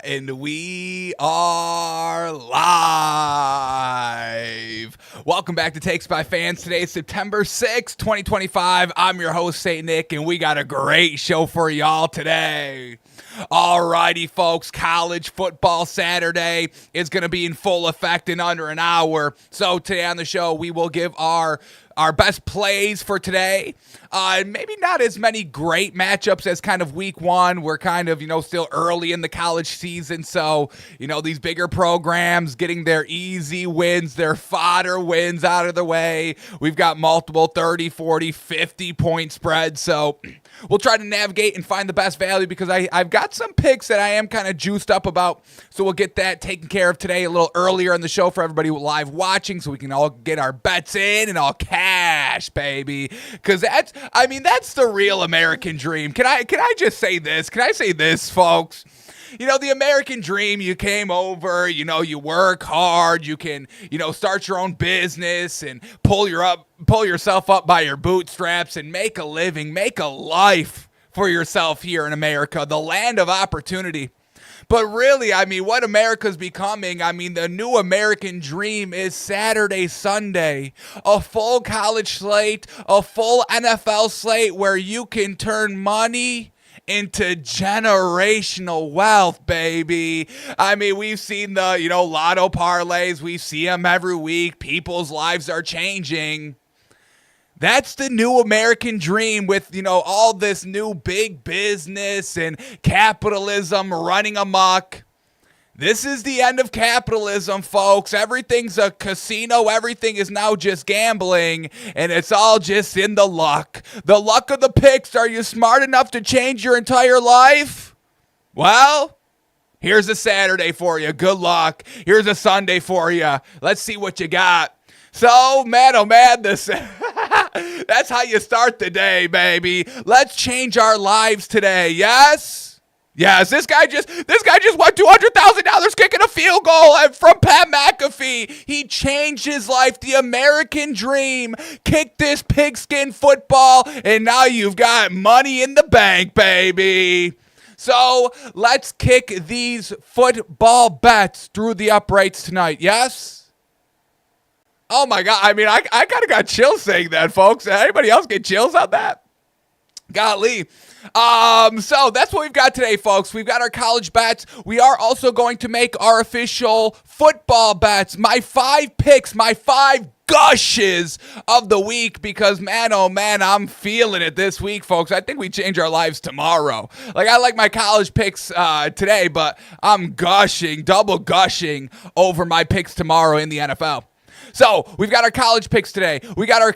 And we are live. Welcome back to Takes by Fans. Today is September 6th, 2025. I'm your host, St. Nick, and we got a great show for y'all today. Alrighty, folks, college football Saturday is going to be in full effect in under an hour. So today on the show, we will give our best plays for today. Maybe not as many great matchups as kind of week one. We're kind of, still early in the college season. So, these bigger programs getting their easy wins, their fodder wins out of the way. We've got multiple 30, 40, 50 point spreads. So we'll try to navigate and find the best value because I've got some picks that I am kind of juiced up about. So we'll get that taken care of today a little earlier in the show for everybody live watching so we can all get our bets in and all cash, baby. Because that's the real American dream. Can I just say this? Can I say this, folks? The American dream, you came over, you work hard, you can, start your own business and pull yourself up by your bootstraps and make a living, make a life for yourself here in America, the land of opportunity. But really, what America's becoming, the new American dream is Saturday, Sunday, a full college slate, a full NFL slate where you can turn money into generational wealth, baby. We've seen the, lotto parlays. We see them every week. People's lives are changing. That's the new American dream with, all this new big business and capitalism running amok. This is the end of capitalism, folks. Everything's a casino. Everything is now just gambling, and it's all just in the luck. The luck of the picks. Are you smart enough to change your entire life? Well, here's a Saturday for you. Good luck. Here's a Sunday for you. Let's see what you got. So, man, oh man, this that's how you start the day, baby. Let's change our lives today. Yes? Yes, this guy just won $200,000 kicking a field goal from Pat McAfee. He changed his life. The American dream. Kick this pigskin football, and now you've got money in the bank, baby. So let's kick these football bets through the uprights tonight. Yes? Oh my God. I kind of got chills saying that, folks. Anybody else get chills on that? Golly. So that's what we've got today, folks. We've got our college bets. We are also going to make our official football bets. My 5 picks, my 5 gushes of the week because, man, oh man, I'm feeling it this week, folks. I think we change our lives tomorrow. I like my college picks today, but I'm double gushing over my picks tomorrow in the NFL. So we've got our college picks today. We got our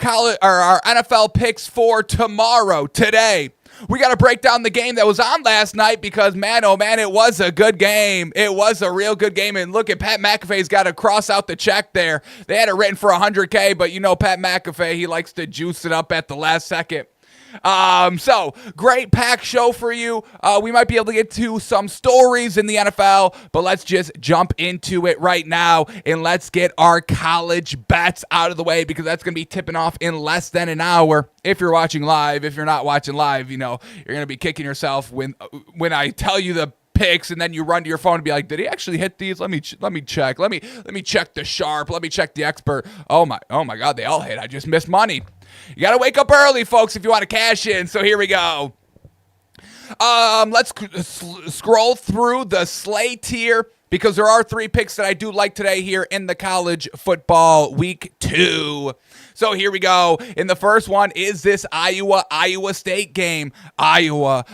NFL picks for tomorrow, today. We got to break down the game that was on last night because, man, oh man, it was a good game. It was a real good game. And look at Pat McAfee's got to cross out the check there. They had it written for $100K, but Pat McAfee, he likes to juice it up at the last second. So great packed show for you. We might be able to get to some stories in the NFL, but let's just jump into it right now and let's get our college bets out of the way because that's going to be tipping off in less than an hour. If you're watching live, if you're not watching live, you're going to be kicking yourself when I tell you the picks and then you run to your phone and be like, did he actually hit these? Let me check. Let me check the sharp. Let me check the expert. Oh my God, they all hit. I just missed money. You got to wake up early, folks, if you want to cash in. So here we go. Let's scroll through the slate here because there are 3 picks that I do like today here in the college football week 2. So here we go. And the first one is this Iowa State game. Iowa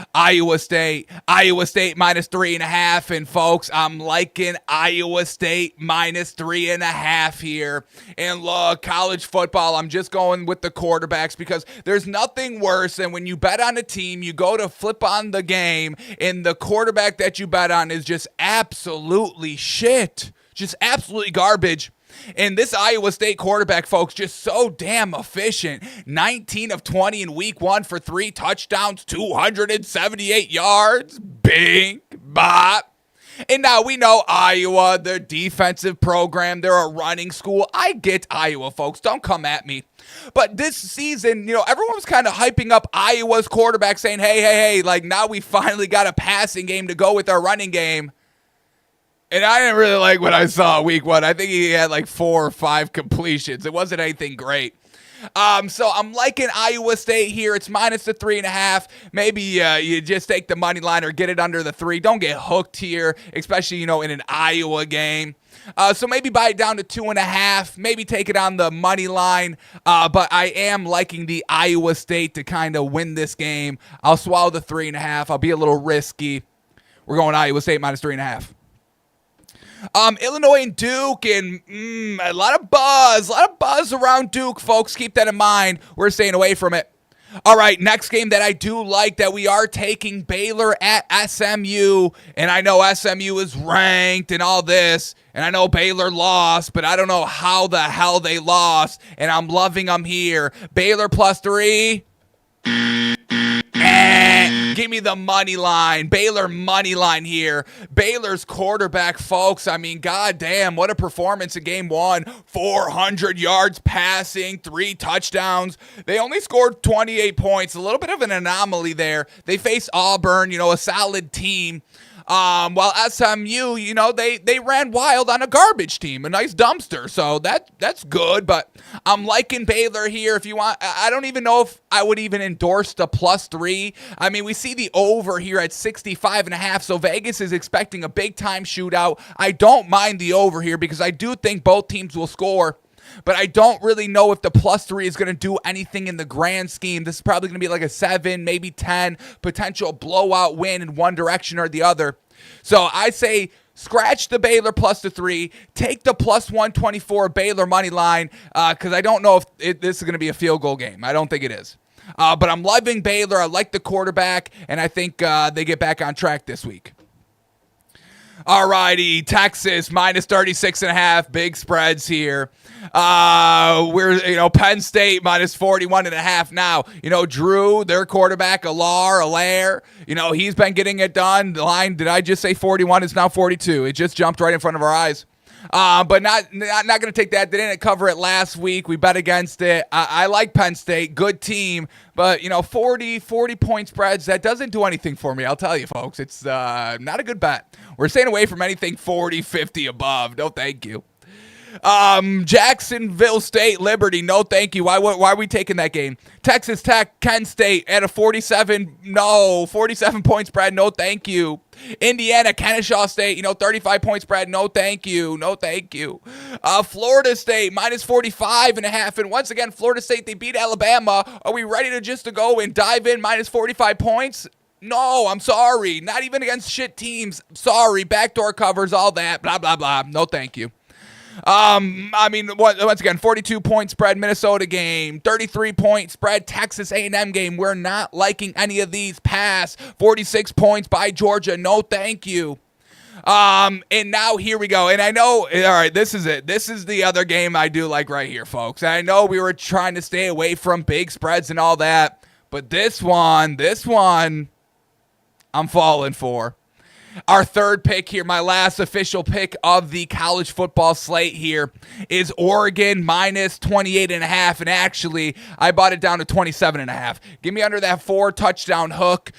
State minus 3.5. And folks, I'm liking Iowa State minus 3.5 here. And look, college football, I'm just going with the quarterbacks because there's nothing worse than when you bet on a team, you go to flip on the game, and the quarterback that you bet on is just absolutely shit. Just absolutely garbage. And this Iowa State quarterback, folks, just so damn efficient. 19 of 20 in week 1 for 3 touchdowns, 278 yards. Bing, bop. And now we know Iowa, their defensive program, they're a running school. I get Iowa, folks. Don't come at me. But this season, everyone was kind of hyping up Iowa's quarterback saying, hey, like now we finally got a passing game to go with our running game. And I didn't really like what I saw week 1. I think he had like 4 or 5 completions. It wasn't anything great. So I'm liking Iowa State here. It's minus the 3.5. Maybe you just take the money line or get it under the 3. Don't get hooked here, especially, in an Iowa game. So maybe buy it down to 2.5. Maybe take it on the money line. But I am liking the Iowa State to kind of win this game. I'll swallow the 3.5. I'll be a little risky. We're going Iowa State minus 3.5. Illinois and Duke, and a lot of buzz around Duke, folks. Keep that in mind. We're staying away from it. All right, next game that I do like that we are taking, Baylor at SMU, and I know SMU is ranked and all this, and I know Baylor lost, but I don't know how the hell they lost, and I'm loving them here. Baylor plus 3. Give me the money line. Baylor money line here. Baylor's quarterback, folks. I mean, goddamn, what a performance in game 1. 400 yards passing, 3 touchdowns. They only scored 28 points. A little bit of an anomaly there. They faced Auburn, a solid team. While SMU, they ran wild on a garbage team, a nice dumpster. So that's good, but I'm liking Baylor here. If you want, I don't even know if I would even endorse the plus 3. I mean, we see the over here at 65.5. So Vegas is expecting a big time shootout. I don't mind the over here because I do think both teams will score. But I don't really know if the plus 3 is going to do anything in the grand scheme. This is probably going to be like a 7, maybe 10 potential blowout win in one direction or the other. So I say scratch the Baylor plus the 3. Take the plus 124 Baylor money line because I don't know if this is going to be a field goal game. I don't think it is. But I'm loving Baylor. I like the quarterback, and I think they get back on track this week. Alrighty, Texas minus 36.5, big spreads here. We're Penn State minus 41.5 now. Drew, their quarterback, Allaire, he's been getting it done. The line, did I just say 41? It's now 42. It just jumped right in front of our eyes. But not going to take that. They didn't cover it last week. We bet against it. I like Penn State, good team, but 40 point spreads, that doesn't do anything for me. I'll tell you, folks, it's not a good bet. We're staying away from anything 40, 50 above. No, thank you. Jacksonville State, Liberty, no thank you. Why are we taking that game? Texas Tech, Kent State at a 47 point spread, no thank you. Indiana, Kennesaw State, 35 point spread, no thank you. Florida State minus 45.5, and once again, Florida State, they beat Alabama. Are we ready to go and dive in minus 45 points? No, I'm sorry. Not even against shit teams. Sorry, backdoor covers, all that, blah, blah, blah. No, thank you. Once again, 42 point spread Minnesota game, 33 point spread Texas A&M game. We're not liking any of these. Pass. 46 points by Georgia. No, thank you. And now here we go. And I know, all right, this is it. This is the other game I do like right here, folks. And I know we were trying to stay away from big spreads and all that, but this one, I'm falling for. Our third pick here, my last official pick of the college football slate here, is Oregon minus 28.5. And actually, I bought it down to 27.5. Give me under that 4 touchdown hook.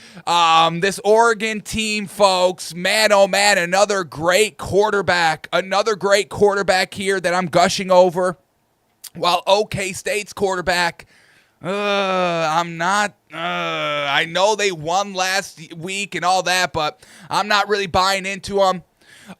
This Oregon team, folks, man, oh man, another great quarterback here that I'm gushing over. While OK State's quarterback, I'm not. I know they won last week and all that, but I'm not really buying into them.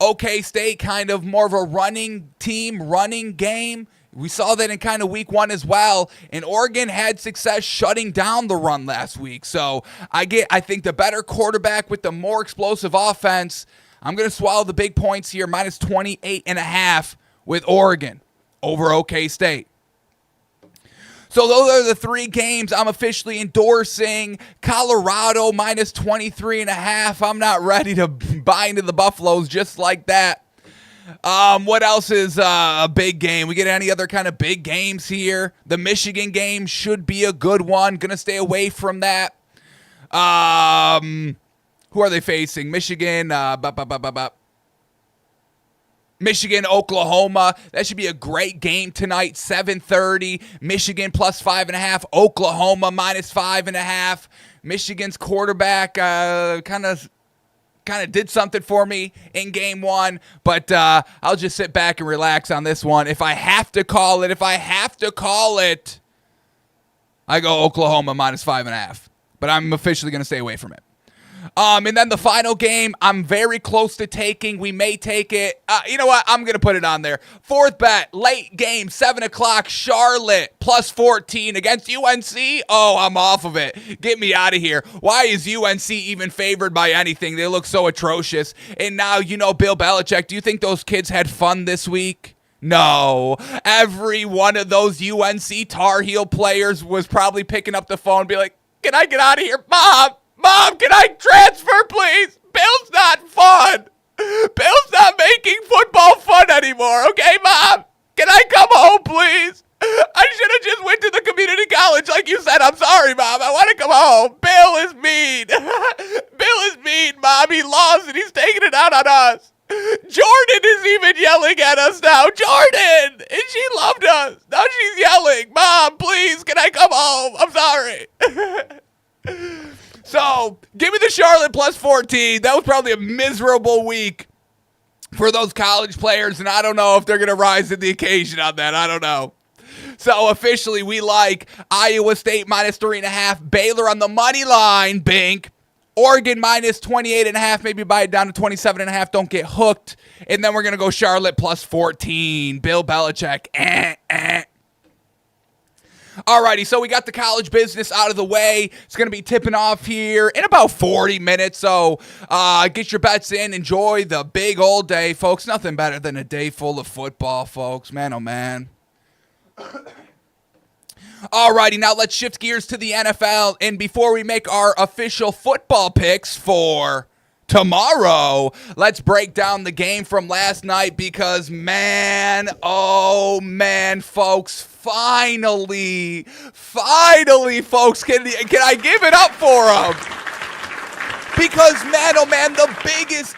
OK State, kind of more of a running team, running game. We saw that in kind of week 1 as well, and Oregon had success shutting down the run last week. So I think the better quarterback with the more explosive offense. I'm going to swallow the big points here, minus 28.5 with Oregon over OK State. So those are the 3 games I'm officially endorsing. Colorado minus 23.5. I'm not ready to buy into the Buffaloes just like that. What else is a big game? We get any other kind of big games here? The Michigan game should be a good one. Gonna stay away from that. Who are they facing? Michigan. Michigan, Oklahoma. That should be a great game tonight. 7:30. Michigan plus 5.5. Oklahoma minus 5.5. Michigan's quarterback kind of did something for me in game one, but I'll just sit back and relax on this one. If I have to call it, I go Oklahoma minus 5.5. But I'm officially going to stay away from it. And then the final game, I'm very close to taking. We may take it. You know what? I'm going to put it on there. Fourth bet, late game, 7 o'clock, Charlotte, plus 14 against UNC. Oh, I'm off of it. Get me out of here. Why is UNC even favored by anything? They look so atrocious. And now, Bill Belichick, do you think those kids had fun this week? No. Every one of those UNC Tar Heel players was probably picking up the phone and be like, can I get out of here? Mom, can I transfer, please? Bill's not fun. Bill's not making football fun anymore. Okay, Mom? Can I come home, please? I should have just went to the community college like you said. I'm sorry, Mom. I want to come home. Bill is mean. Bill is mean, Mom. He lost and he's taking it out on us. Jordan is even yelling at us now. Jordan! And she loved us. Now she's yelling. Mom, please, can I come home? I'm sorry. So, give me the Charlotte plus 14. That was probably a miserable week for those college players, and I don't know if they're going to rise to the occasion on that. I don't know. So, officially, we like Iowa State minus 3.5, Baylor on the money line, Bink. Oregon minus 28.5, maybe buy it down to 27.5. Don't get hooked. And then we're going to go Charlotte plus 14. Bill Belichick. Alrighty, so we got the college business out of the way. It's going to be tipping off here in about 40 minutes. So get your bets in. Enjoy the big old day, folks. Nothing better than a day full of football, folks. Man, oh, man. Alrighty, now let's shift gears to the NFL. And before we make our official football picks for tomorrow, let's break down the game from last night because, man, oh, man, folks, finally, folks, can I give it up for them? Because, man, oh, man, the biggest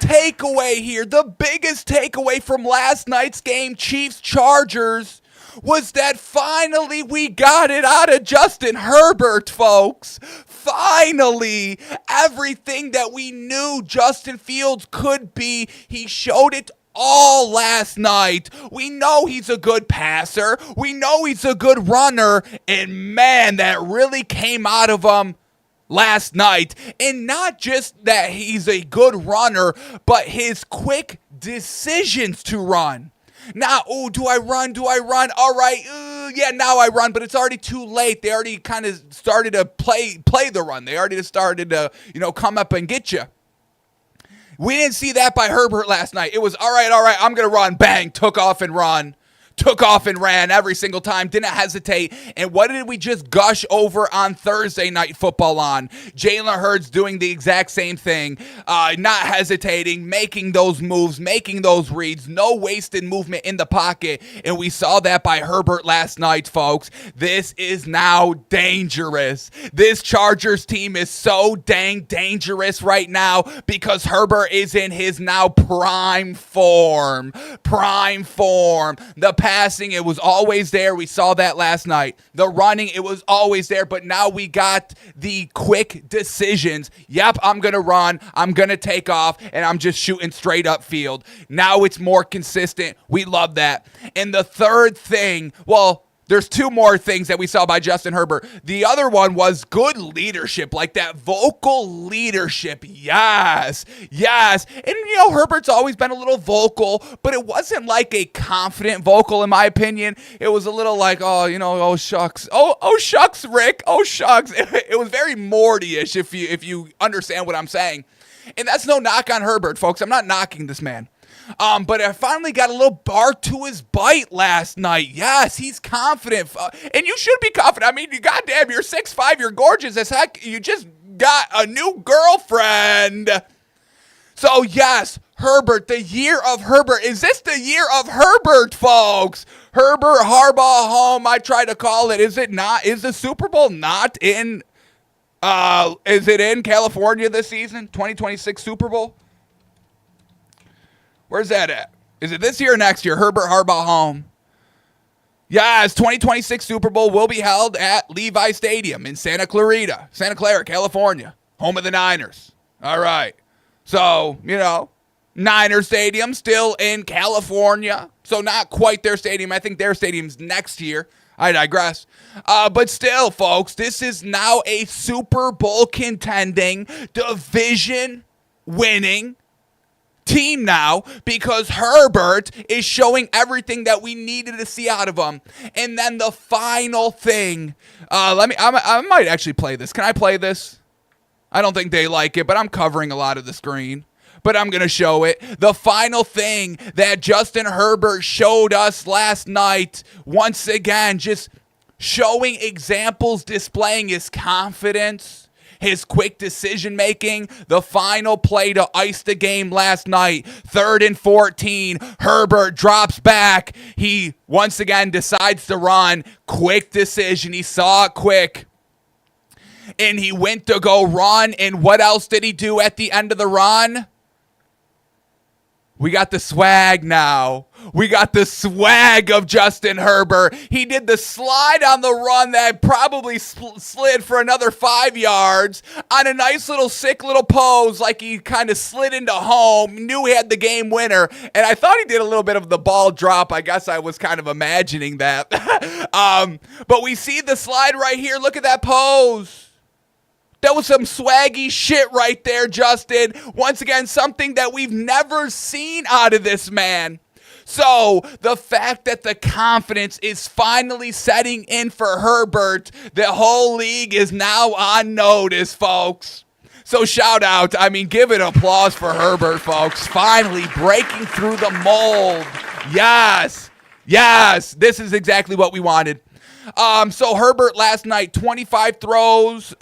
takeaway from last night's game, Chiefs-Chargers, was that finally we got it out of Justin Herbert, folks. Finally, everything that we knew Justin Fields could be, he showed it all last night. We know he's a good passer. We know he's a good runner. And, man, that really came out of him last night. And not just that he's a good runner, but his quick decisions to run. Now, do I run? All right, yeah, now I run, but it's already too late. They already kind of started to play the run. They already started to, come up and get you. We didn't see that by Herbert last night. It was, all right, I'm going to run. Bang, took off and ran every single time, didn't hesitate. And what did we just gush over on Thursday Night Football on? Jalen Hurts doing the exact same thing, not hesitating, making those moves, making those reads, no wasted movement in the pocket. And we saw that by Herbert last night, folks. This is now dangerous. This Chargers team is so dang dangerous right now because Herbert is in his now prime form. The passing, it was always there. We saw that last night. The running, it was always there, but now we got the quick decisions. Yep, I'm going to run. I'm going to take off, and I'm just shooting straight up field. Now it's more consistent. We love that. And the third thing, well, there's two more things that we saw by Justin Herbert. The other one was good leadership, like that vocal leadership. Yes. And, Herbert's always been a little vocal, but it wasn't like a confident vocal, in my opinion. It was a little like, oh, shucks. Oh, shucks, Rick. Oh, shucks. It was very Morty-ish, if you understand what I'm saying. And that's no knock on Herbert, folks. I'm not knocking this man. But I finally got a little bark to his bite last night. Yes, he's confident. And you should be confident. I mean, goddamn, you're 6'5", you're gorgeous as heck. You just got a new girlfriend. So, yes, Herbert, the year of Herbert. Is this the year of Herbert, folks? Herbert, Harbaugh, home, I try to call it. Is it not? Is the Super Bowl not in, is it in California this season? 2026 Super Bowl? Where's that at? Is it this year or next year? Herbert Harbaugh home. Yes, 2026 Super Bowl will be held at Levi Stadium in Santa Clara, California, home of the Niners. All right. So, Niner Stadium still in California. So not quite their stadium. I think their stadium's next year. I digress. But still, folks, this is now a Super Bowl contending, division winning team now, because Herbert is showing everything that we needed to see out of him. And then the final thing, I might actually play this. Can I play this? I don't think they like it, but I'm covering a lot of the screen. But I'm going to show it. The final thing that Justin Herbert showed us last night, once again, just showing examples, displaying his confidence, his quick decision-making. The final play to ice the game last night, 3rd and 14. Herbert drops back. He, once again, decides to run. Quick decision. He saw it quick. And he went to go run. And what else did he do at the end of the run? We got the swag now. We got the swag of Justin Herbert. He did the slide on the run that probably slid for another 5 yards on a nice little sick little pose, like he kind of slid into home, knew he had the game winner, and I thought he did a little bit of the ball drop. I guess I was kind of imagining that. But we see the slide right here. Look at that pose. That was some swaggy shit right there, Justin. Once again, something that we've never seen out of this man. So, the fact that the confidence is finally setting in for Herbert, the whole league is now on notice, folks. So, shout out. Give it applause for Herbert, folks. Finally breaking through the mold. Yes. This is exactly what we wanted. So, Herbert last night, 25 throws,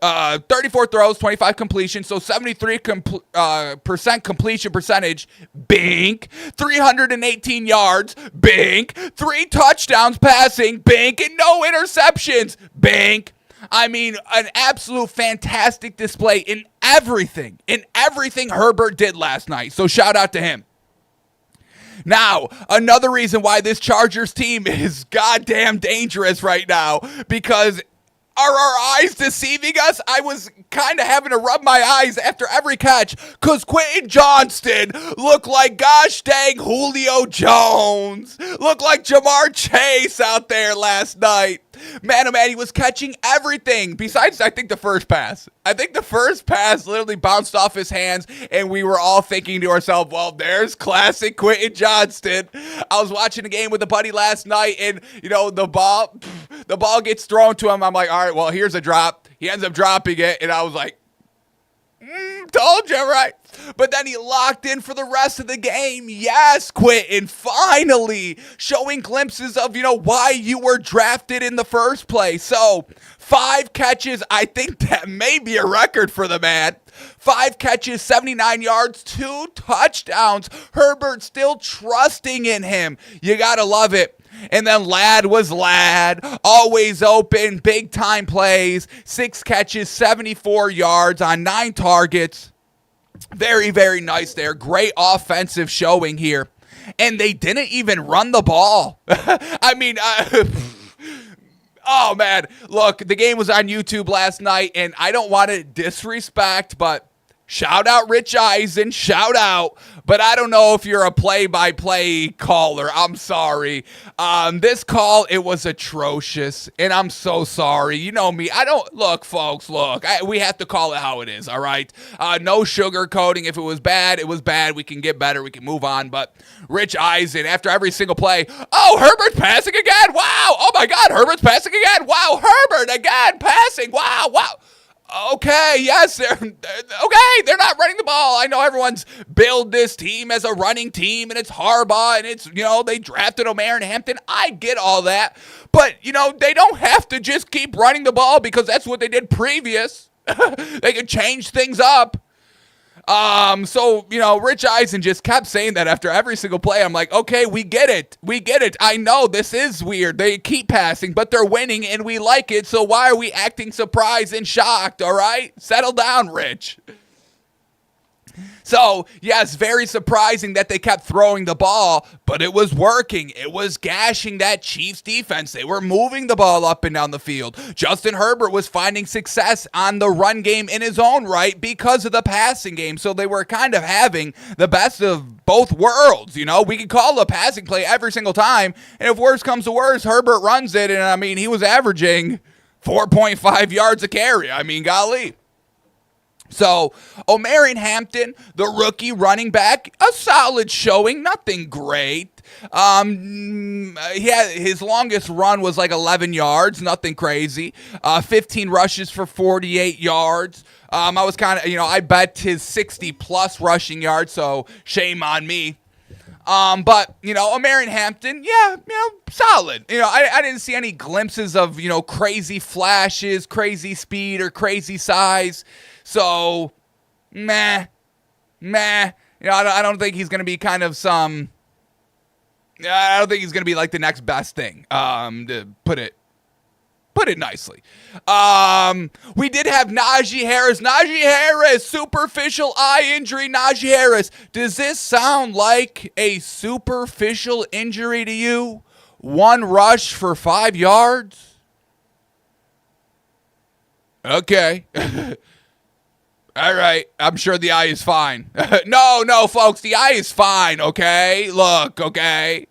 34 throws, 25 completions, so 73% completion percentage, bink. 318 yards, bink. 3 touchdowns passing, bink. And no interceptions, bink. An absolute fantastic display in everything Herbert did last night. So shout out to him. Now, another reason why this Chargers team is goddamn dangerous right now, because are our eyes deceiving us? I was kind of having to rub my eyes after every catch because Quentin Johnston looked like gosh dang Julio Jones. Looked like Jamar Chase out there last night. Man, oh man, he was catching everything besides, I think, the first pass. I think the first pass literally bounced off his hands, and we were all thinking to ourselves, well, there's classic Quentin Johnston. I was watching a game with a buddy last night, and, the ball gets thrown to him. I'm like, all right, well, here's a drop. He ends up dropping it, and I was like, told you, right? But then he locked in for the rest of the game. Yes, Quentin, finally showing glimpses of, why you were drafted in the first place. So, 5 catches. I think that may be a record for the man. 5 catches, 79 yards, 2 touchdowns. Herbert still trusting in him. You gotta love it. And then Ladd was Ladd, always open, big time plays, 6 catches, 74 yards on 9 targets. Very, very nice there. Great offensive showing here. And they didn't even run the ball. Oh, man. Look, the game was on YouTube last night, and I don't want to disrespect, but shout out Rich Eisen, shout out. But I don't know if you're a play-by-play caller. I'm sorry. This call, it was atrocious, and I'm so sorry. You know me. Folks, we have to call it how it is, all right? No sugarcoating. If it was bad, it was bad. We can get better. We can move on. But Rich Eisen, after every single play, oh, Herbert's passing again. Wow. Oh, my God, Herbert's passing again. Wow, Herbert again passing. Wow. Okay, yes, they're not running the ball. I know everyone's billed this team as a running team, and it's Harbaugh, and it's, they drafted Omer and Hampton. I get all that. But, they don't have to just keep running the ball because that's what they did previous. They could change things up. So, Rich Eisen just kept saying that after every single play. I'm like, okay, we get it. I know this is weird. They keep passing, but they're winning and we like it. So why are we acting surprised and shocked? All right, settle down, Rich. So, yes, very surprising that they kept throwing the ball, but it was working. It was gashing that Chiefs defense. They were moving the ball up and down the field. Justin Herbert was finding success on the run game in his own right because of the passing game. So they were kind of having the best of both worlds. You know, we could call a passing play every single time, and if worse comes to worse, Herbert runs it, and I mean, he was averaging 4.5 yards a carry. I mean, golly. So, Omarion Hampton, the rookie running back, a solid showing, nothing great. His longest run was like 11 yards, nothing crazy. 15 rushes for 48 yards. I was kind of, I bet his 60-plus rushing yards, so shame on me. But, Omarion Hampton, solid. I didn't see any glimpses of, crazy flashes, crazy speed, or crazy size. So, meh. I don't think he's going to be kind of I don't think he's going to be like the next best thing, to put it nicely. We did have Najee Harris, superficial eye injury. Najee Harris, does this sound like a superficial injury to you? One rush for 5 yards? Okay. All right, I'm sure the eye is fine. No, folks, the eye is fine, okay? Look, okay?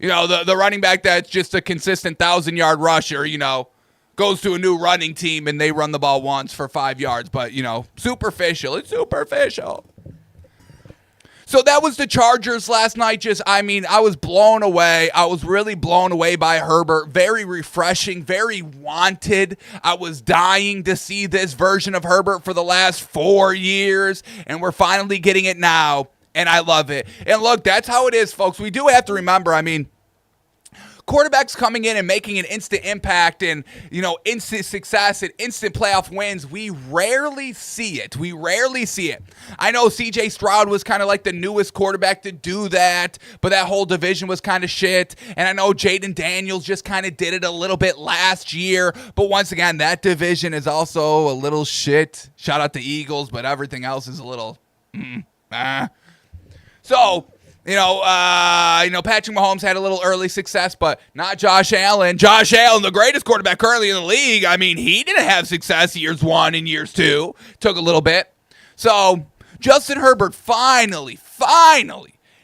The running back that's just a consistent 1,000-yard rusher, goes to a new running team and they run the ball once for 5 yards. But, superficial. It's superficial. So that was the Chargers last night. I was blown away. I was really blown away by Herbert. Very refreshing, very wanted. I was dying to see this version of Herbert for the last 4 years, and we're finally getting it now, and I love it. And look, that's how it is, folks. We do have to remember, quarterbacks coming in and making an instant impact and, instant success and instant playoff wins, we rarely see it. I know C.J. Stroud was kind of like the newest quarterback to do that, but that whole division was kind of shit. And I know Jaden Daniels just kind of did it a little bit last year, but once again, that division is also a little shit. Shout out to Eagles, but everything else is a little, So, Patrick Mahomes had a little early success, but not Josh Allen. Josh Allen, the greatest quarterback currently in the league. He didn't have success years 1 and years 2. Took a little bit. So, Justin Herbert finally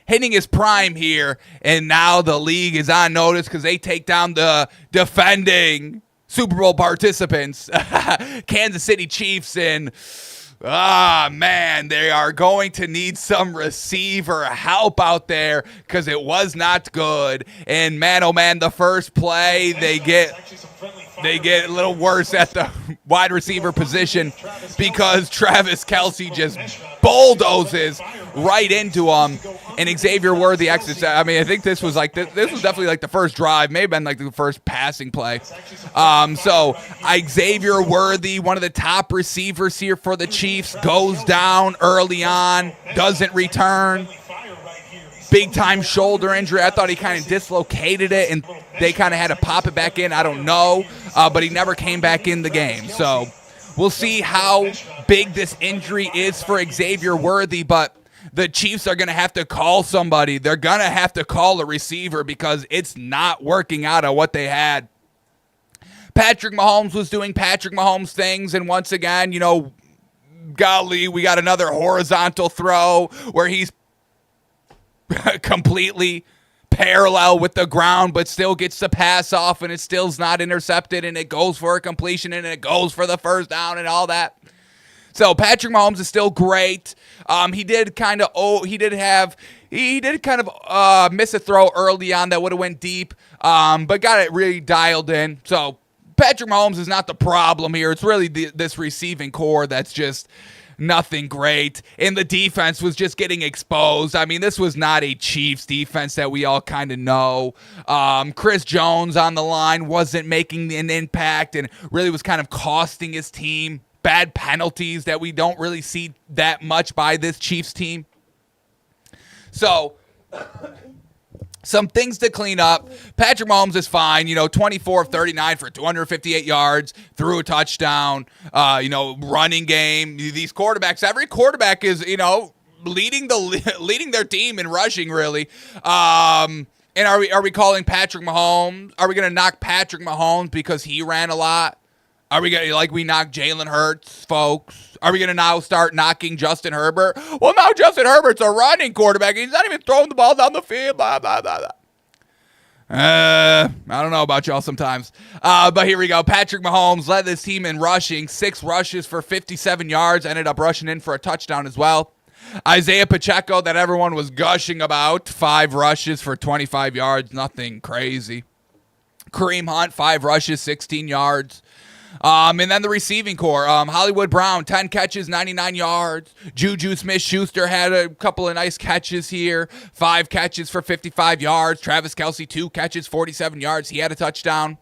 hitting his prime here, and now the league is on notice because they take down the defending Super Bowl participants, Kansas City Chiefs, and man, they are going to need some receiver help out there because it was not good. And man, oh man, the first play, they get a little worse at the wide receiver position because Travis Kelce just bulldozes right into him. And Xavier Worthy exits. I think this was definitely like the first drive, may have been like the first passing play. So Xavier Worthy, one of the top receivers here for the Chiefs, goes down early on, doesn't return. Big time shoulder injury. I thought he kind of dislocated it and they kind of had to pop it back in. I don't know, but he never came back in the game. So we'll see how big this injury is for Xavier Worthy, but the Chiefs are going to have to call somebody. They're going to have to call a receiver because it's not working out on what they had. Patrick Mahomes was doing Patrick Mahomes things, and once again, golly, we got another horizontal throw where he's completely parallel with the ground, but still gets the pass off, and it still's not intercepted, and it goes for a completion, and it goes for the first down and all that. So Patrick Mahomes is still great. He did kind of miss a throw early on that would have went deep, but got it really dialed in. So Patrick Mahomes is not the problem here. It's really this receiving core that's just nothing great, and the defense was just getting exposed. This was not a Chiefs defense that we all kind of know. Chris Jones on the line wasn't making an impact and really was kind of costing his team. Bad penalties that we don't really see that much by this Chiefs team. So, some things to clean up. Patrick Mahomes is fine, 24 of 39 for 258 yards, threw a touchdown, running game. These quarterbacks, every quarterback is, leading their team in rushing, really. And are we calling Patrick Mahomes? Are we going to knock Patrick Mahomes because he ran a lot? Are we going to, like we knocked Jalen Hurts, folks? Are we going to now start knocking Justin Herbert? Well, now Justin Herbert's a running quarterback. He's not even throwing the ball down the field, blah, blah, blah, blah. I don't know about y'all sometimes. But here we go. Patrick Mahomes led this team in rushing. 6 rushes for 57 yards. Ended up rushing in for a touchdown as well. Isaiah Pacheco, that everyone was gushing about. 5 rushes for 25 yards. Nothing crazy. Kareem Hunt, 5 rushes, 16 yards. And then the receiving core, Hollywood Brown, 10 catches, 99 yards. Juju Smith-Schuster had a couple of nice catches here. 5 catches for 55 yards. Travis Kelce, 2 catches, 47 yards. He had a touchdown.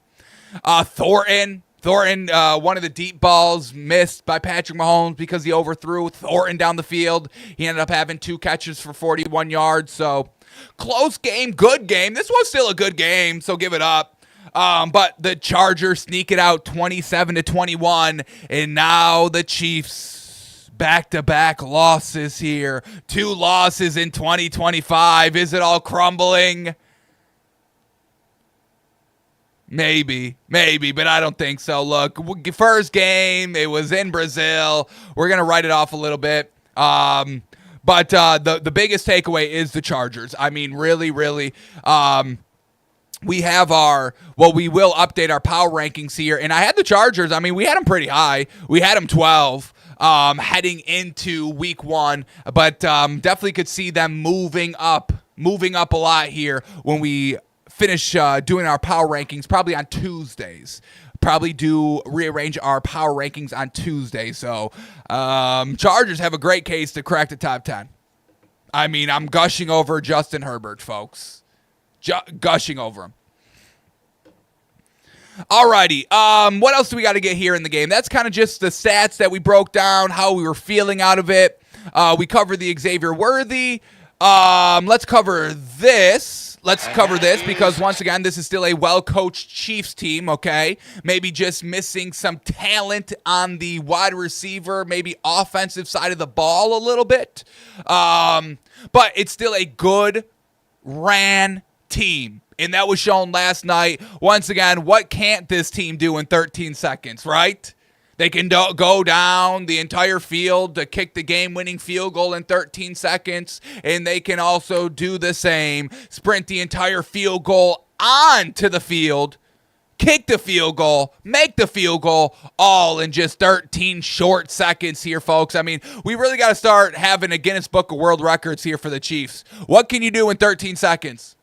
Thornton, one of the deep balls missed by Patrick Mahomes because he overthrew Thornton down the field. He ended up having 2 catches for 41 yards. So close game, good game. This was still a good game, so give it up. But the Chargers sneak it out 27-21, and now the Chiefs back-to-back losses here. 2 losses in 2025. Is it all crumbling? Maybe, but I don't think so. Look, first game, it was in Brazil. We're going to write it off a little bit. But the biggest takeaway is the Chargers. I mean, really, we will update our power rankings here. And I had the Chargers. I mean, we had them pretty high. We had them 12 heading into week 1. But definitely could see them moving up a lot here when we finish doing our power rankings, probably on Tuesdays. Probably rearrange our power rankings on Tuesday. So Chargers have a great case to crack the top 10. I mean, I'm gushing over Justin Herbert, folks. Gushing over him. Alrighty. What else do we got to get here in the game? That's kind of just the stats that we broke down, how we were feeling out of it. We covered the Xavier Worthy. Let's cover this. Because, once again, this is still a well-coached Chiefs team, okay? Maybe just missing some talent on the wide receiver, maybe offensive side of the ball a little bit. But it's still a good ran team. And that was shown last night. Once again, what can't this team do in 13 seconds, right? They can go down the entire field to kick the game-winning field goal in 13 seconds, and they can also do the same, sprint the entire field goal onto the field, kick the field goal, make the field goal, all in just 13 short seconds here, folks. I mean, we really got to start having a Guinness Book of World Records here for the Chiefs. What can you do in 13 seconds?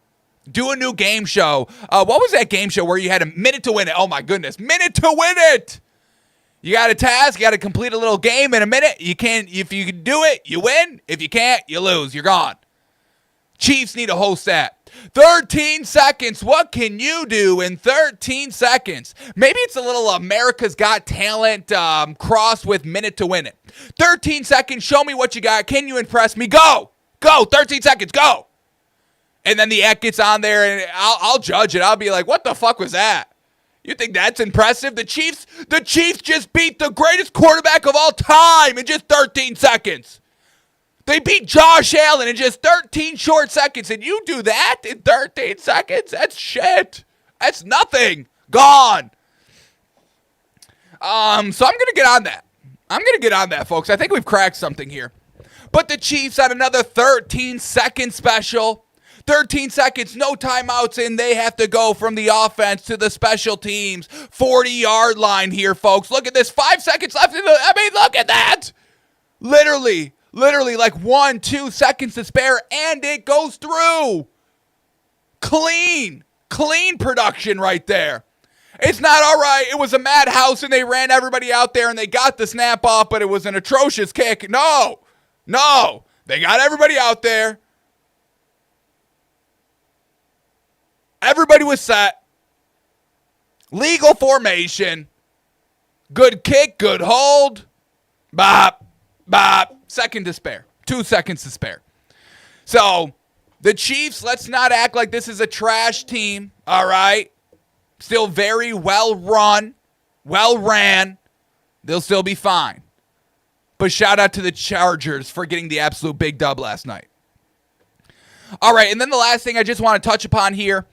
Do a new game show. What was that game show where you had a minute to win it? Oh, my goodness. Minute to win it. You got a task. You got to complete a little game in a minute. You can't. If you can do it, you win. If you can't, you lose. You're gone. Chiefs need to host that. 13 seconds. What can you do in 13 seconds? Maybe it's a little America's Got Talent crossed with minute to win it. 13 seconds. Show me what you got. Can you impress me? Go. 13 seconds. Go. And then the act gets on there, and I'll judge it. I'll be like, what the fuck was that? You think that's impressive? The Chiefs just beat the greatest quarterback of all time in just 13 seconds. They beat Josh Allen in just 13 short seconds, and you do that in 13 seconds? That's shit. That's nothing. Gone. So I'm going to get on that. Folks. I think we've cracked something here. But the Chiefs had another 13-second special. 13 seconds, no timeouts, and they have to go from the offense to the special teams. 40-yard line here, folks. Look at this. 5 seconds left. Look at that. Literally like 1-2 seconds to spare, and it goes through. Clean production right there. It's not all right. It was a madhouse, and they ran everybody out there, and they got the snap off, but it was an atrocious kick. No. They got everybody out there. Everybody was set. Legal formation. Good kick, good hold. Bop. 2 seconds to spare. So, the Chiefs, let's not act like this is a trash team, all right? Still very well run, well ran. They'll still be fine. But shout out to the Chargers for getting the absolute big dub last night. All right, and then the last thing I just want to touch upon here.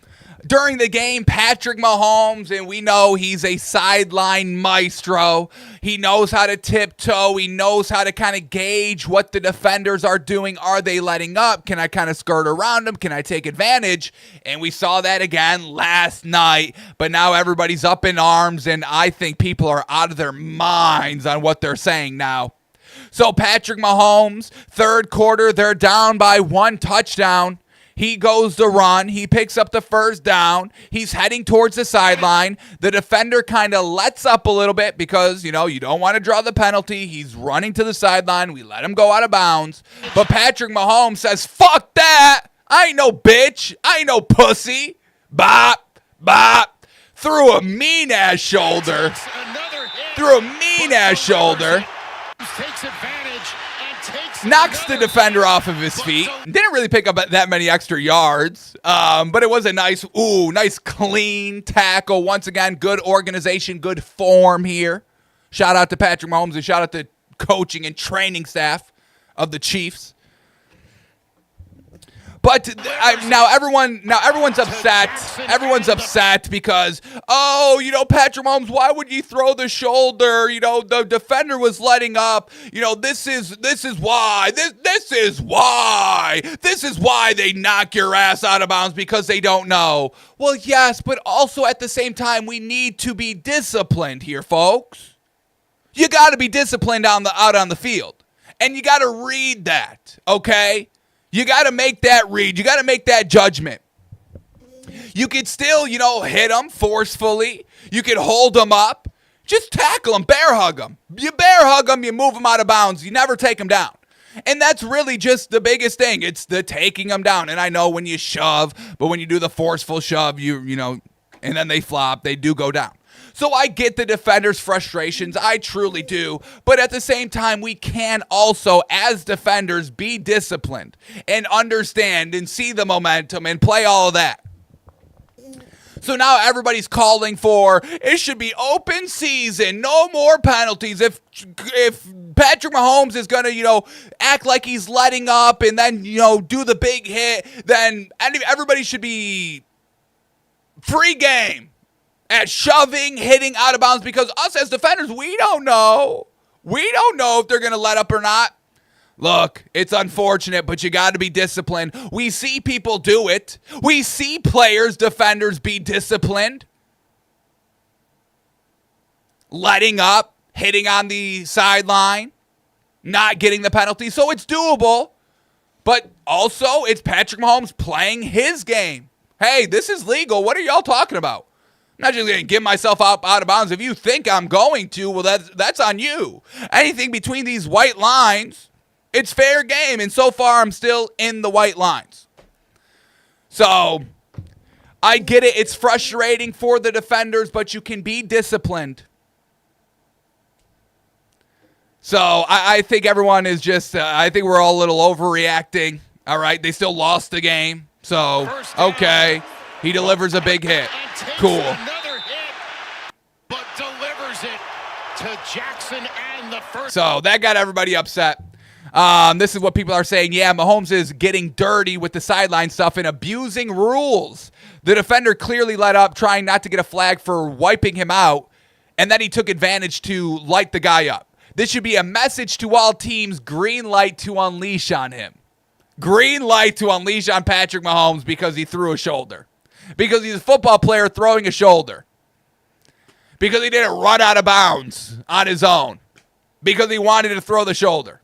During the game, Patrick Mahomes, and we know he's a sideline maestro. He knows how to tiptoe. He knows how to kind of gauge what the defenders are doing. Are they letting up? Can I kind of skirt around them? Can I take advantage? And we saw that again last night. But now everybody's up in arms, and I think people are out of their minds on what they're saying now. So Patrick Mahomes, third quarter, they're down by 1 touchdown. He goes to run. He picks up the first down. He's heading towards the sideline. The defender kind of lets up a little bit because, you don't want to draw the penalty. He's running to the sideline. We let him go out of bounds. But Patrick Mahomes says, fuck that. I ain't no bitch. I ain't no pussy. Bop, bop. Threw a mean-ass shoulder. Takes advantage and knocks the defender off of his feet. Didn't really pick up that many extra yards, but it was a nice clean tackle. Once again, good organization, good form here. Shout out to Patrick Mahomes and shout out to coaching and training staff of the Chiefs. But now everyone's upset. Everyone's upset because, Patrick Mahomes, why would you throw the shoulder? The defender was letting up. This is why. This is why they knock your ass out of bounds, because they don't know. Well, yes, but also at the same time, we need to be disciplined here, folks. You got to be disciplined out on the field. And you got to read that, okay? You got to make that read. You got to make that judgment. You could still, hit them forcefully. You could hold them up. Just tackle them, bear hug them. You bear hug them, you move them out of bounds. You never take them down. And that's really just the biggest thing. It's the taking them down. And I know when you shove, but when you do the forceful shove, and then they flop, they do go down. So I get the defenders' frustrations. I truly do. But at the same time, we can also, as defenders, be disciplined and understand and see the momentum and play all of that. So now everybody's calling for, it should be open season, no more penalties. If Patrick Mahomes is going to, act like he's letting up and then, do the big hit, then everybody should be free game at shoving, hitting out of bounds, because us as defenders, we don't know. We don't know if they're going to let up or not. Look, it's unfortunate, but you got to be disciplined. We see people do it. We see players, defenders be disciplined. Letting up, hitting on the sideline, not getting the penalty. So it's doable. But also, it's Patrick Mahomes playing his game. Hey, this is legal. What are y'all talking about? I'm not just going to get myself out of bounds. If you think I'm going to, well, that's on you. Anything between these white lines, it's fair game. And so far, I'm still in the white lines. So I get it. It's frustrating for the defenders, but you can be disciplined. So I think everyone is just, I think we're all a little overreacting. All right. They still lost the game. So, okay. He delivers a big hit. Cool. Another hit, but delivers it to Jackson and the first. So that got everybody upset. This is what people are saying. Yeah, Mahomes is getting dirty with the sideline stuff and abusing rules. The defender clearly let up, trying not to get a flag for wiping him out, and then he took advantage to light the guy up. This should be a message to all teams, green light to unleash on him. Green light to unleash on Patrick Mahomes because he threw a shoulder. Because he's a football player throwing a shoulder. Because he didn't run out of bounds on his own. Because he wanted to throw the shoulder.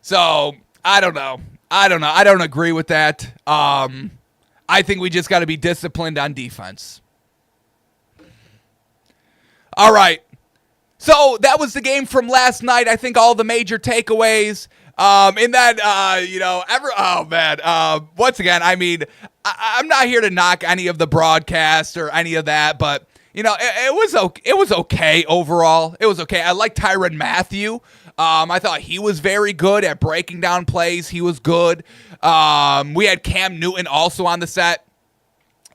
So, I don't know. I don't agree with that. I think we just got to be disciplined on defense. All right. So, that was the game from last night. I think all the major takeaways. In that, once again, I mean, I'm not here to knock any of the broadcast or any of that, but, it was okay overall. It was okay. I like Tyrann Mathieu. I thought he was very good at breaking down plays. He was good. We had Cam Newton also on the set.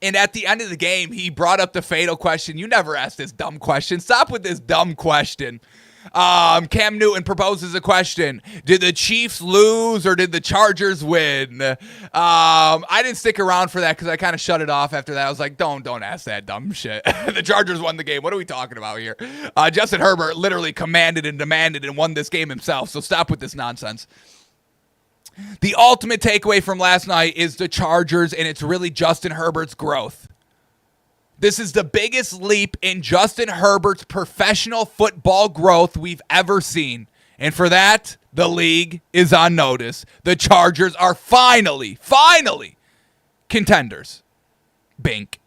And at the end of the game, he brought up the fatal question. You never asked this dumb question. Stop with this dumb question. Cam Newton proposes a question. Did the Chiefs lose or did the Chargers win? I didn't stick around for that because I kind of shut it off after that. I was like, don't ask that dumb shit. The Chargers won the game. What are we talking about here? Justin Herbert literally commanded and demanded and won this game himself, so stop with this nonsense. The ultimate takeaway from last night is the Chargers, and it's really Justin Herbert's growth. This is the biggest leap in Justin Herbert's professional football growth we've ever seen. And for that, the league is on notice. The Chargers are finally contenders. Bink.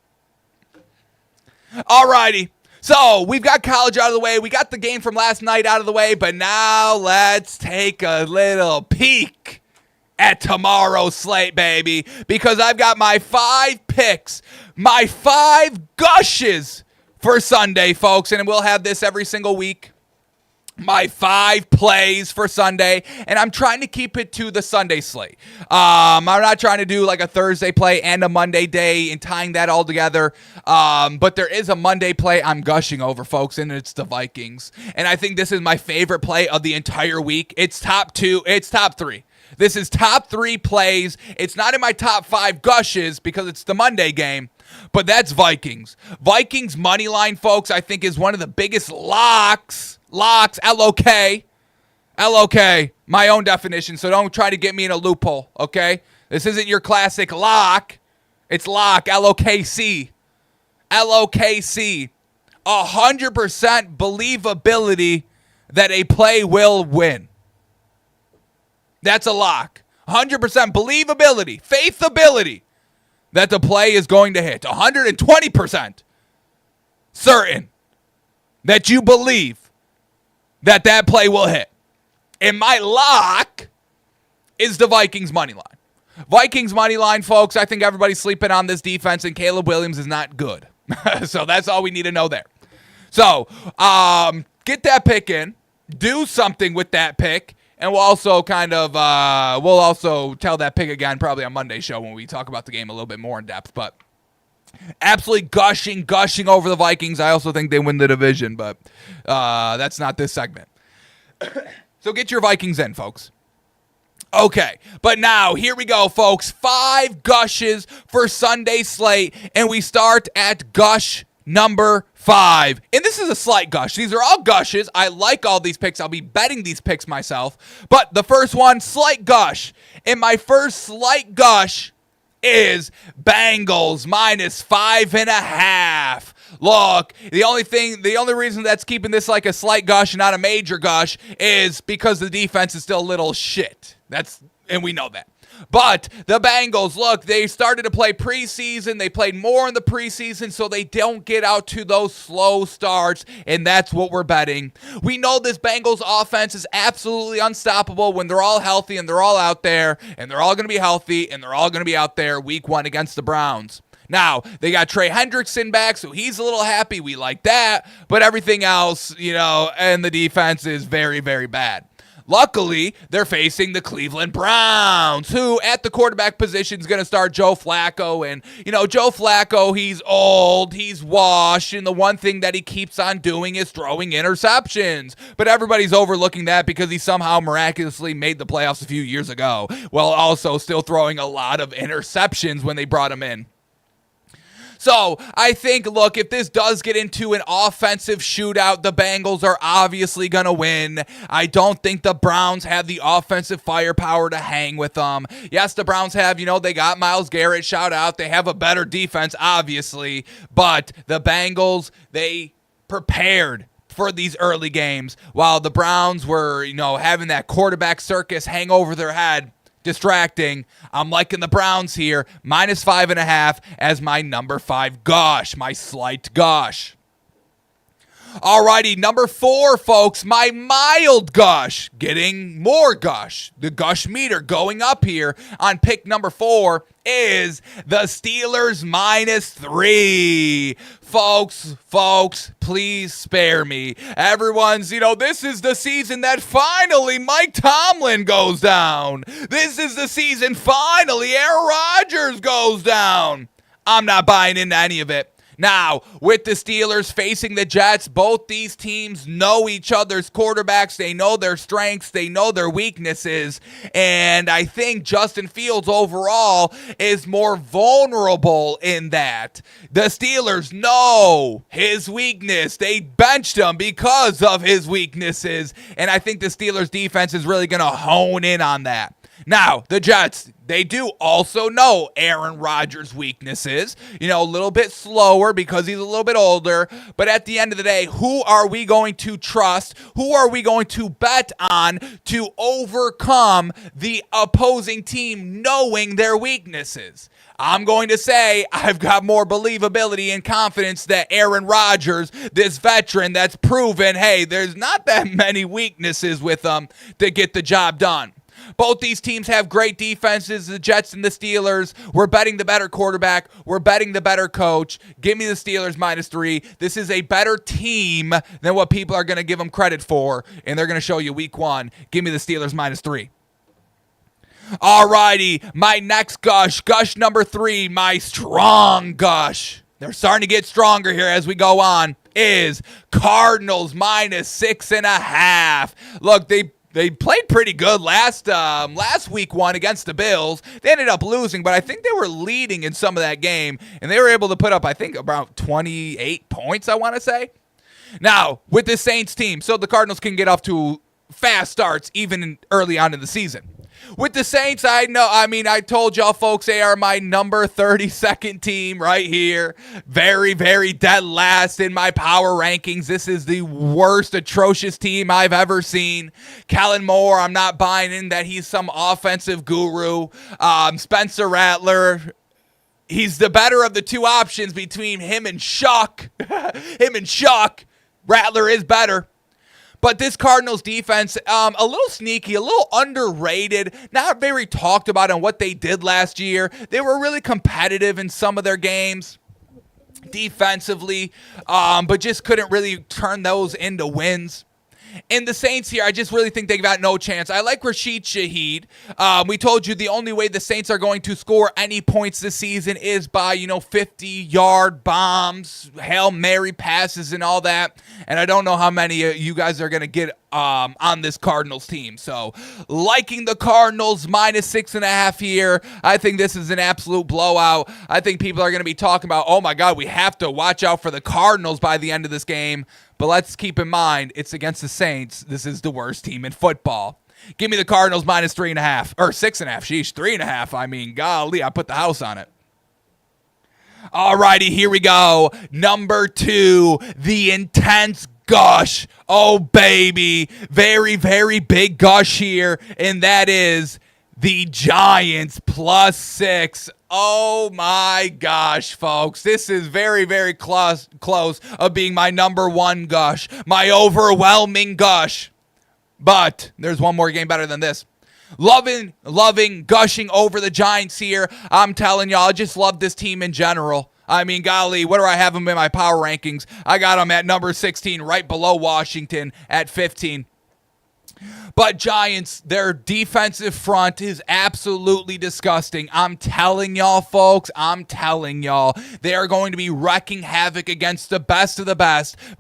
Alrighty. So we've got college out of the way. We got the game from last night out of the way. But now let's take a little peek at tomorrow's slate, baby, because I've got my 5 picks, my 5 gushes for Sunday, folks, and we'll have this every single week. My 5 plays for Sunday, and I'm trying to keep it to the Sunday slate. I'm not trying to do like a Thursday play and a Monday day and tying that all together, but there is a Monday play I'm gushing over, folks, and it's the Vikings, and I think this is my favorite play of the entire week. It's top 3. This is top 3 plays. It's not in my top 5 gushes because it's the Monday game, but that's Vikings. Vikings money line, folks, I think is one of the biggest locks, L-O-K, my own definition, so don't try to get me in a loophole, okay? This isn't your classic lock. It's lock, L-O-K-C. 100% believability that a play will win. That's a lock. 100% believability, faithability that the play is going to hit. 120% certain that you believe that play will hit. And my lock is the Vikings money line. Vikings money line, folks, I think everybody's sleeping on this defense, and Caleb Williams is not good. So that's all we need to know there. So get that pick in. Do something with that pick. And we'll also we'll also tell that pick again probably on Monday's show when we talk about the game a little bit more in depth. But absolutely gushing over the Vikings. I also think they win the division, but that's not this segment. So get your Vikings in, folks. Okay, but now here we go, folks. 5 gushes for Sunday slate, and we start at gush number 5. And this is a slight gush. These are all gushes. I like all these picks. I'll be betting these picks myself. But the first one, slight gush. And my first slight gush is Bengals minus 5.5. Look, the only reason that's keeping this like a slight gush and not a major gush is because the defense is still a little shit. And we know that. But the Bengals, look, they started to play preseason. They played more in the preseason, so they don't get out to those slow starts, and that's what we're betting. We know this Bengals offense is absolutely unstoppable when they're all healthy and they're all out there, and they're all going to be healthy, and they're all going to be out there week 1 against the Browns. Now, they got Trey Hendrickson back, so he's a little happy. We like that. But everything else, and the defense is very, very bad. Luckily, they're facing the Cleveland Browns, who at the quarterback position is going to start Joe Flacco. And, Joe Flacco, he's old, he's washed, and the one thing that he keeps on doing is throwing interceptions. But everybody's overlooking that because he somehow miraculously made the playoffs a few years ago, while also still throwing a lot of interceptions when they brought him in. So I think, look, if this does get into an offensive shootout, the Bengals are obviously going to win. I don't think the Browns have the offensive firepower to hang with them. Yes, the Browns have, they got Myles Garrett, shout out. They have a better defense, obviously. But the Bengals, they prepared for these early games while the Browns were, having that quarterback circus hang over their head. Distracting. I'm liking the Browns here. Minus 5.5 as my number 5 gush. My slight gush. Alrighty, number 4, folks. My mild gush. Getting more gush. The gush meter going up here on pick number 4 is the Steelers minus 3. Folks, please spare me. Everyone's, this is the season that finally Mike Tomlin goes down. This is the season finally Aaron Rodgers goes down. I'm not buying into any of it. Now, with the Steelers facing the Jets, both these teams know each other's quarterbacks. They know their strengths. They know their weaknesses. And I think Justin Fields overall is more vulnerable in that. The Steelers know his weakness. They benched him because of his weaknesses. And I think the Steelers defense is really going to hone in on that. Now, the Jets, they do also know Aaron Rodgers' weaknesses. You know, a little bit slower because he's a little bit older. But at the end of the day, who are we going to trust? Who are we going to bet on to overcome the opposing team knowing their weaknesses? I'm going to say I've got more believability and confidence that Aaron Rodgers, this veteran that's proven, hey, there's not that many weaknesses with him to get the job done. Both these teams have great defenses, the Jets and the Steelers. We're betting the better quarterback. We're betting the better coach. Give me the Steelers -3. This is a better team than what people are going to give them credit for, and they're going to show you week 1. Give me the Steelers -3. Alrighty, my next gush number 3, my strong gush. They're starting to get stronger here as we go on, is Cardinals -6.5. Look, they played pretty good last week 1 against the Bills. They ended up losing, but I think they were leading in some of that game, and they were able to put up, I think, about 28 points, I want to say. Now, with the Saints team, so the Cardinals can get off to fast starts even early on in the season. With the Saints, I told y'all folks they are my number 32nd team right here. Very, very dead last in my power rankings. This is the worst, atrocious team I've ever seen. Kellen Moore, I'm not buying in that he's some offensive guru. Spencer Rattler, he's the better of the two options between him and Shuck. Rattler is better. But this Cardinals defense, a little sneaky, a little underrated, not very talked about on what they did last year. They were really competitive in some of their games defensively, but just couldn't really turn those into wins. And the Saints here, I just really think they've got no chance. I like Rashid Shaheed. We told you the only way the Saints are going to score any points this season is by, 50-yard bombs, Hail Mary passes and all that. And I don't know how many of you guys are going to get on this Cardinals team. So liking the Cardinals -6.5 here. I think this is an absolute blowout. I think people are going to be talking about, oh my God, we have to watch out for the Cardinals by the end of this game. But let's keep in mind, it's against the Saints. This is the worst team in football. Give me the Cardinals -3.5, or 6.5. Sheesh, 3.5. I mean, golly, I put the house on it. Alrighty, here we go. Number 2, the intense gush. Oh, baby. Very, very big gush here, and that is the Giants +6. Oh my gosh, folks. This is very, very close of being my number 1 gush, my overwhelming gush. But there's one more game better than this. Loving, gushing over the Giants here. I'm telling y'all, I just love this team in general. I mean, golly, where do I have them in my power rankings? I got them at number 16, right below Washington at 15. But Giants, their defensive front is absolutely disgusting. I'm telling y'all, folks, they are going to be wrecking havoc against the best of the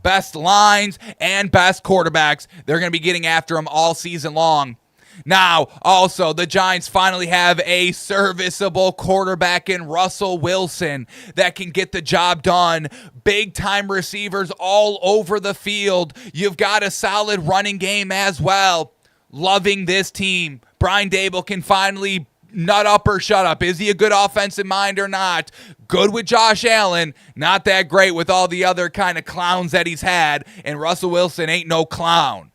best lines and best quarterbacks. They're going to be getting after them all season long. Now, also, the Giants finally have a serviceable quarterback in Russell Wilson that can get the job done. Big-time receivers all over the field. You've got a solid running game as well. Loving this team. Brian Daboll can finally nut up or shut up. Is he a good offensive mind or not? Good with Josh Allen. Not that great with all the other kind of clowns that he's had. And Russell Wilson ain't no clown.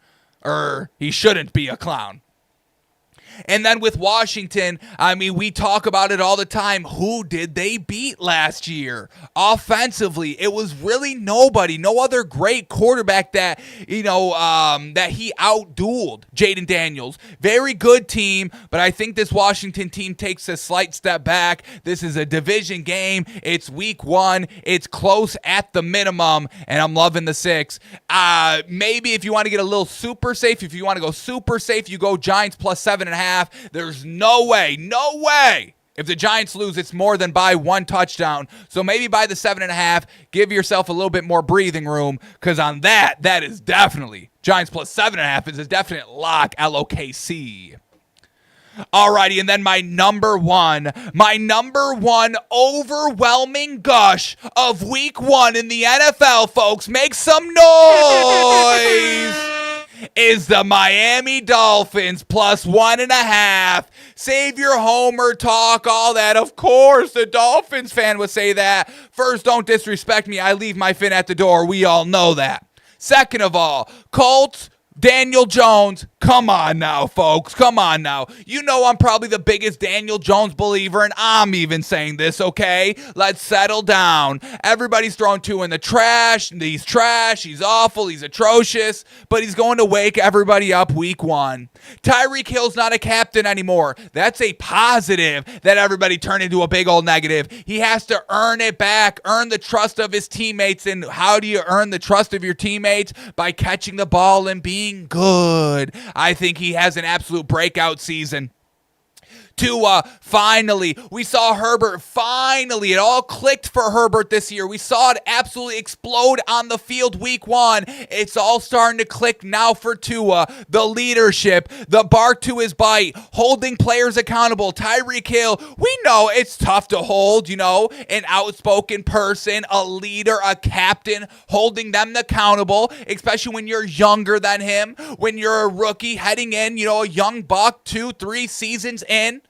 He shouldn't be a clown. And then with Washington, I mean, we talk about it all the time. Who did they beat last year? Offensively, it was really nobody. No other great quarterback that, that he outdueled Jaden Daniels. Very good team, but I think this Washington team takes a slight step back. This is a division game. It's week 1. It's close at the minimum, and I'm loving the 6. Maybe if you want to get a little super safe, you go Giants +7.5. There's no way If the Giants lose, it's more than by 1 touchdown. So maybe by the 7.5, give yourself a little bit more breathing room, because on that is definitely Giants plus 7.5 is a definite lock, LOKC. Alrighty, and then my number one overwhelming gush of week 1 in the NFL, folks, make some noise, is the Miami Dolphins plus 1.5. Save your homer talk, all that. Of course, the Dolphins fan would say that. First, don't disrespect me. I leave my fin at the door. We all know that. Second of all, Colts, Daniel Jones, come on now, folks. Come on now. You know I'm probably the biggest Daniel Jones believer, and I'm even saying this, okay? Let's settle down. Everybody's throwing 2 in the trash. He's trash. He's awful. He's atrocious. But he's going to wake everybody up week 1. Tyreek Hill's not a captain anymore. That's a positive that everybody turned into a big old negative. He has to earn it back, earn the trust of his teammates. And how do you earn the trust of your teammates? By catching the ball and being good. I think he has an absolute breakout season. Tua, finally. We saw Herbert, finally. It all clicked for Herbert this year. We saw it absolutely explode on the field week 1. It's all starting to click now for Tua. The leadership, the bark to his bite, holding players accountable. Tyreek Hill, we know it's tough to hold, an outspoken person, a leader, a captain, holding them accountable, especially when you're younger than him, when you're a rookie heading in, a young buck, 2-3 seasons in.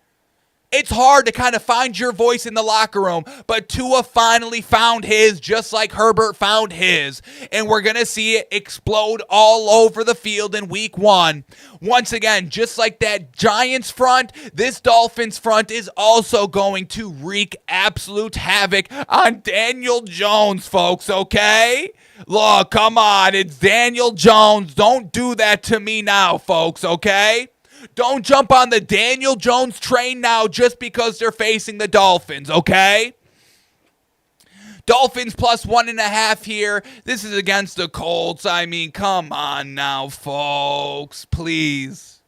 It's hard to kind of find your voice in the locker room, but Tua finally found his, just like Herbert found his, and we're going to see it explode all over the field in week 1. Once again, just like that Giants front, this Dolphins front is also going to wreak absolute havoc on Daniel Jones, folks, okay? Look, come on, it's Daniel Jones. Don't do that to me now, folks, okay? Don't jump on the Daniel Jones train now just because they're facing the Dolphins, okay? Dolphins plus 1.5 here. This is against the Colts. I mean, come on now, folks. Please.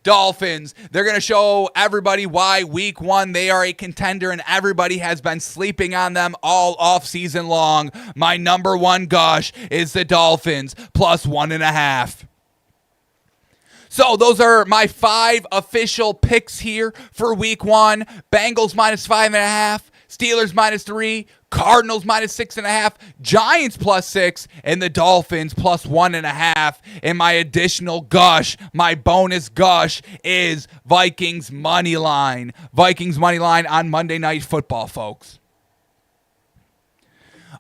Dolphins, they're going to show everybody why week 1 they are a contender, and everybody has been sleeping on them all off season long. My number 1 gush is the Dolphins plus 1.5. So those are my 5 official picks here for week 1. Bengals minus 5.5, Steelers minus 3, Cardinals minus 6.5, Giants plus 6, and the Dolphins plus 1.5. And my additional gush, my bonus gush, is Vikings money line. Vikings money line on Monday Night Football, folks.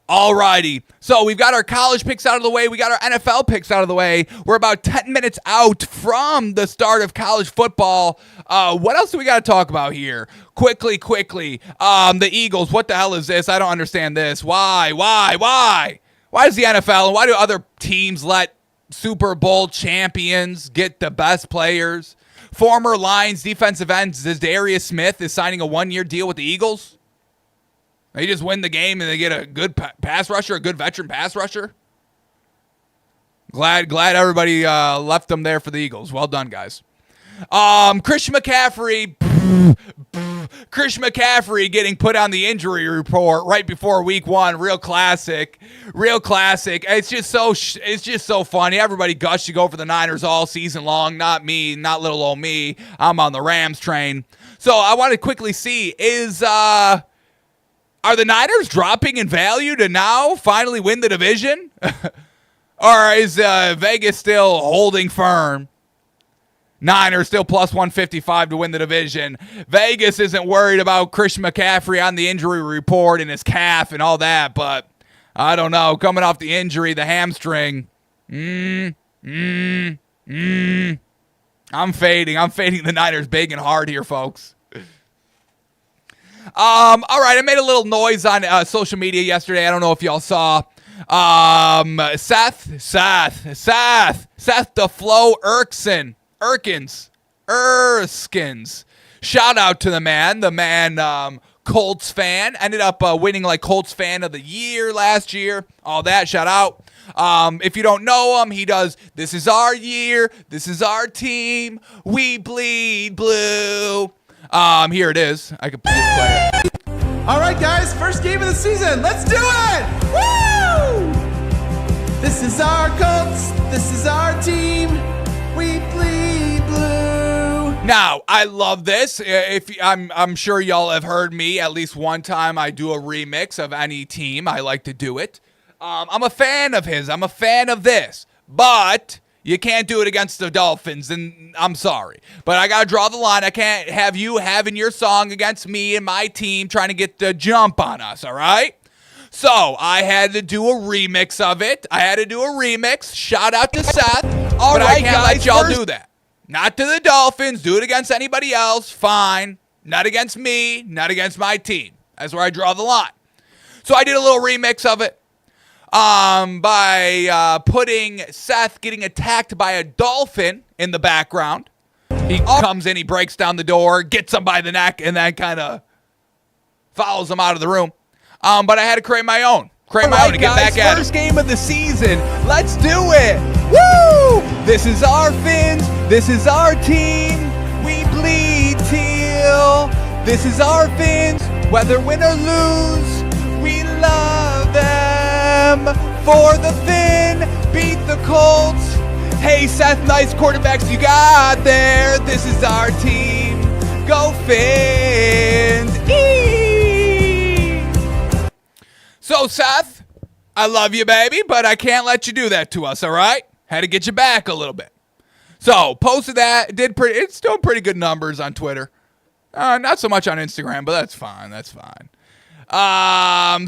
Alrighty, so we've got our college picks out of the way. We got our NFL picks out of the way. We're about 10 minutes out from the start of college football. What else do we got to talk about here? Quickly. The Eagles, what the hell is this? I don't understand this. Why? Why does the NFL and why do other teams let Super Bowl champions get the best players? Former Lions defensive end Darius Smith is signing a 1-year deal with the Eagles. They just win the game and they get a good pass rusher, a good veteran pass rusher. Glad everybody left them there for the Eagles. Well done, guys. Christian McCaffrey getting put on the injury report right before week 1. Real classic. It's just so funny. Everybody gushing over the Niners all season long. Not me, not little old me. I'm on the Rams train. So I want to quickly see are the Niners dropping in value to now finally win the division? Or is Vegas still holding firm? Niners still plus 155 to win the division. Vegas isn't worried about Christian McCaffrey on the injury report and his calf and all that, but I don't know. Coming off the injury, the hamstring. I'm fading the Niners big and hard here, folks. All right, I made a little noise on social media yesterday. I don't know if y'all saw. Seth the Flow Erskins. Shout out to the man, Colts fan. Ended up winning like Colts fan of the year last year. All that, shout out. If you don't know him, he does This Is Our Year, This Is Our Team, We Bleed Blue. Here it is. I could just play it. All right, guys, first game of the season. Let's do it! Woo! This is our Colts. This is our team. We bleed blue. Now, I love this. I'm sure y'all have heard me at least one time. I do a remix of any team. I like to do it. I'm a fan of his. I'm a fan of this. But you can't do it against the Dolphins, and I'm sorry. But I got to draw the line. I can't have you having your song against me and my team trying to get the jump on us, all right? So I had to do a remix of it. Shout out to Seth. All right, I can't let y'all do that. Not to the Dolphins. Do it against anybody else. Fine. Not against me. Not against my team. That's where I draw the line. So I did a little remix of it. By putting Seth getting attacked by a dolphin in the background. He comes in, he breaks down the door, gets him by the neck, and then kind of follows him out of the room. But I had to create my own. To get back at it. First game of the season. Let's do it. Woo! This is our Fins. This is our team. We bleed teal. This is our Fins. Whether win or lose, we love them. For the Fin, beat the Colts. Hey, Seth, nice quarterbacks you got there. This is our team. Go Fins. So, Seth, I love you, baby, but I can't let you do that to us, all right? Had to get you back a little bit. So, posted that. It's still pretty good numbers on Twitter. Not so much on Instagram, but that's fine.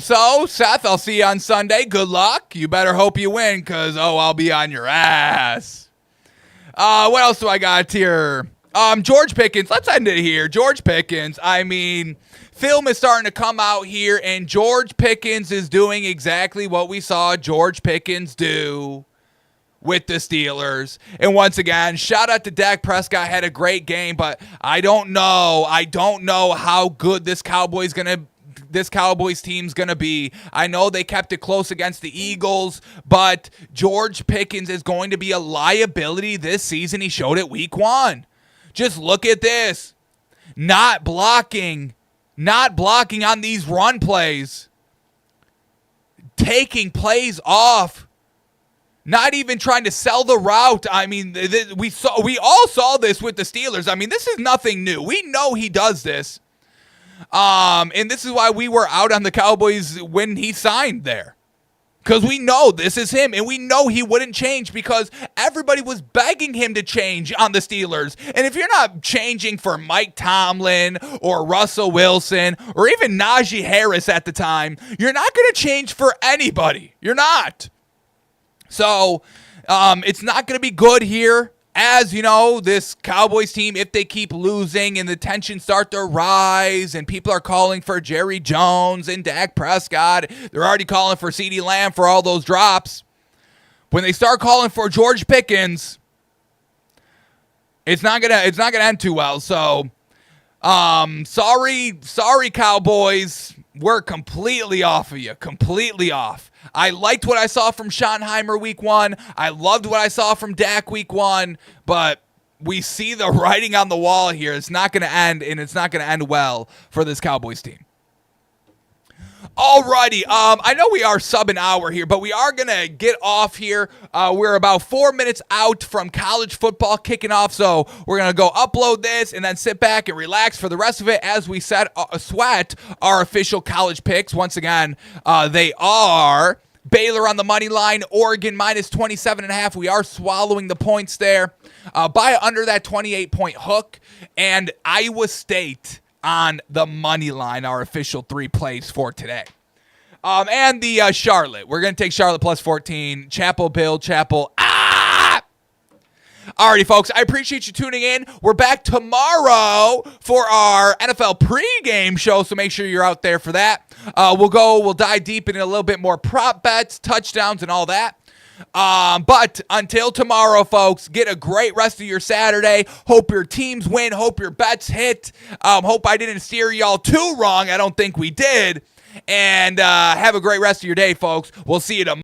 So, Seth, I'll see you on Sunday. Good luck. You better hope you win, because, I'll be on your ass. What else do I got here? George Pickens. Let's end it here. George Pickens. I mean, film is starting to come out here, and George Pickens is doing exactly what we saw George Pickens do with the Steelers. And once again, shout out to Dak Prescott. Had a great game, but I don't know how good this Cowboys team's going to be. I know they kept it close against the Eagles, but George Pickens is going to be a liability this season. He showed it week 1. Just look at this. Not blocking on these run plays. Taking plays off. Not even trying to sell the route. I mean, we all saw this with the Steelers. I mean, this is nothing new. We know he does this. And this is why we were out on the Cowboys when he signed there. Because we know this is him, and we know he wouldn't change because everybody was begging him to change on the Steelers. And if you're not changing for Mike Tomlin or Russell Wilson or even Najee Harris at the time, you're not going to change for anybody. You're not. So it's not going to be good here. As you know, this Cowboys team, if they keep losing and the tensions start to rise and people are calling for Jerry Jones and Dak Prescott, they're already calling for CeeDee Lamb for all those drops. When they start calling for George Pickens, it's not gonna end too well. So, sorry, Cowboys. We're completely off of you. Completely off. I liked what I saw from Schottenheimer week 1. I loved what I saw from Dak week 1. But we see the writing on the wall here. It's not going to end, and it's not going to end well for this Cowboys team. Alrighty, I know we are sub an hour here, but we are going to get off here. We're about 4 minutes out from college football kicking off, so we're going to go upload this and then sit back and relax for the rest of it as we sweat our official college picks. Once again, they are Baylor on the money line, Oregon minus 27.5. We are swallowing the points there. Buy under that 28-point hook, and Iowa State on the money line, our official 3 plays for today. And the Charlotte. We're going to take Charlotte plus 14. Chapel, Bill, Chapel. Alrighty, folks. I appreciate you tuning in. We're back tomorrow for our NFL pregame show, so make sure you're out there for that. We'll dive deep into a little bit more prop bets, touchdowns, and all that. But until tomorrow, folks, get a great rest of your Saturday. Hope your teams win. Hope your bets hit. Hope I didn't steer y'all too wrong. I don't think we did. And have a great rest of your day, folks. We'll see you tomorrow.